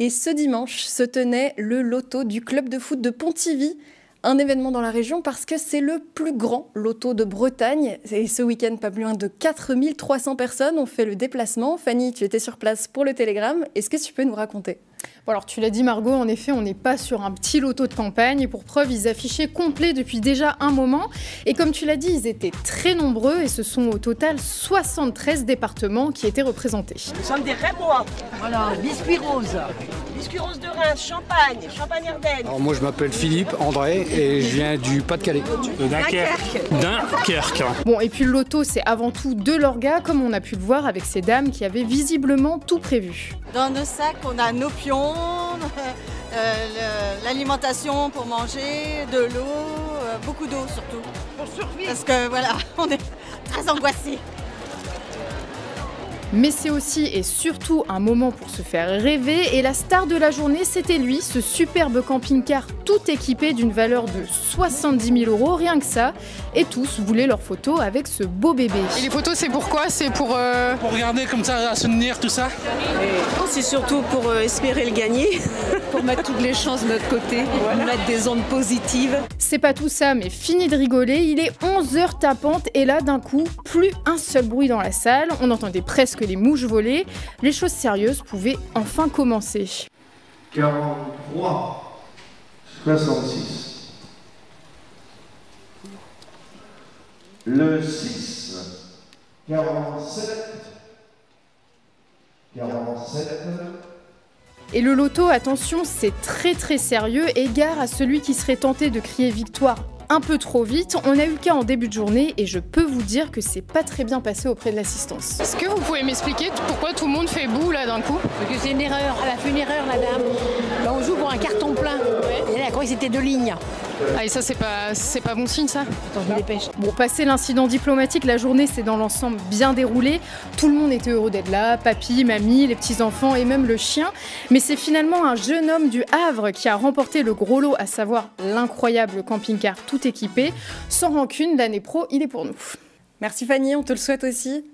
Et ce dimanche se tenait le loto du club de foot de Pontivy, un événement dans la région parce que c'est le plus grand loto de Bretagne. Et ce week-end, pas plus loin de 4300 personnes ont fait le déplacement. Fanny, tu étais sur place pour le Télégramme. Est-ce que tu peux nous raconter ? Bon alors tu l'as dit Margot, en effet on n'est pas sur un petit loto de campagne et pour preuve ils affichaient complet depuis déjà un moment et comme tu l'as dit ils étaient très nombreux et ce sont au total 73 départements qui étaient représentés. Nous sommes des Rémois, voilà, biscuits roses de Reims, Champagne, Champagne-Ardenne. Alors moi je m'appelle Philippe André et je viens du Pas-de-Calais. De Dunkerque. Bon et puis le loto c'est avant tout de l'orga comme on a pu le voir avec ces dames qui avaient visiblement tout prévu. Dans nos sacs on a nos pions, l'alimentation pour manger, de l'eau, beaucoup d'eau surtout. Pour survivre. Parce que voilà, on est très angoissés. Mais c'est aussi et surtout un moment pour se faire rêver et la star de la journée c'était lui, ce superbe camping-car tout équipé d'une valeur de 70 000 €, rien que ça, et tous voulaient leurs photos avec ce beau bébé. Et les photos c'est pourquoi ? C'est pour regarder comme ça, à soutenir tout ça. C'est surtout pour espérer le gagner, pour mettre toutes les chances de notre côté, mettre des ondes positives. C'est pas tout ça, mais fini de rigoler, il est 11h tapantes et là d'un coup, plus un seul bruit dans la salle, on entendait presque les mouches voler, les choses sérieuses pouvaient enfin commencer. 43, 66. Le 6, 47, 47. Et le loto, attention, c'est très sérieux, égard à celui qui serait tenté de crier victoire un peu trop vite. On a eu le cas en début de journée et je peux vous dire que c'est pas très bien passé auprès de l'assistance. Est-ce que vous pouvez m'expliquer pourquoi tout le monde fait boue là d'un coup ? Parce que c'est une erreur, elle a fait une erreur la dame. Là on joue pour un carton plein. Et elle a cru que c'était 2 lignes. Ah et ça c'est pas bon signe ça ? Attends, je me dépêche. Bon, passé l'incident diplomatique, la journée s'est dans l'ensemble bien déroulée. Tout le monde était heureux d'être là, papy, mamie, les petits-enfants et même le chien. Mais c'est finalement un jeune homme du Havre qui a remporté le gros lot, à savoir l'incroyable camping-car tout équipé. Sans rancune, l'année pro, il est pour nous. Merci Fanny, on te le souhaite aussi.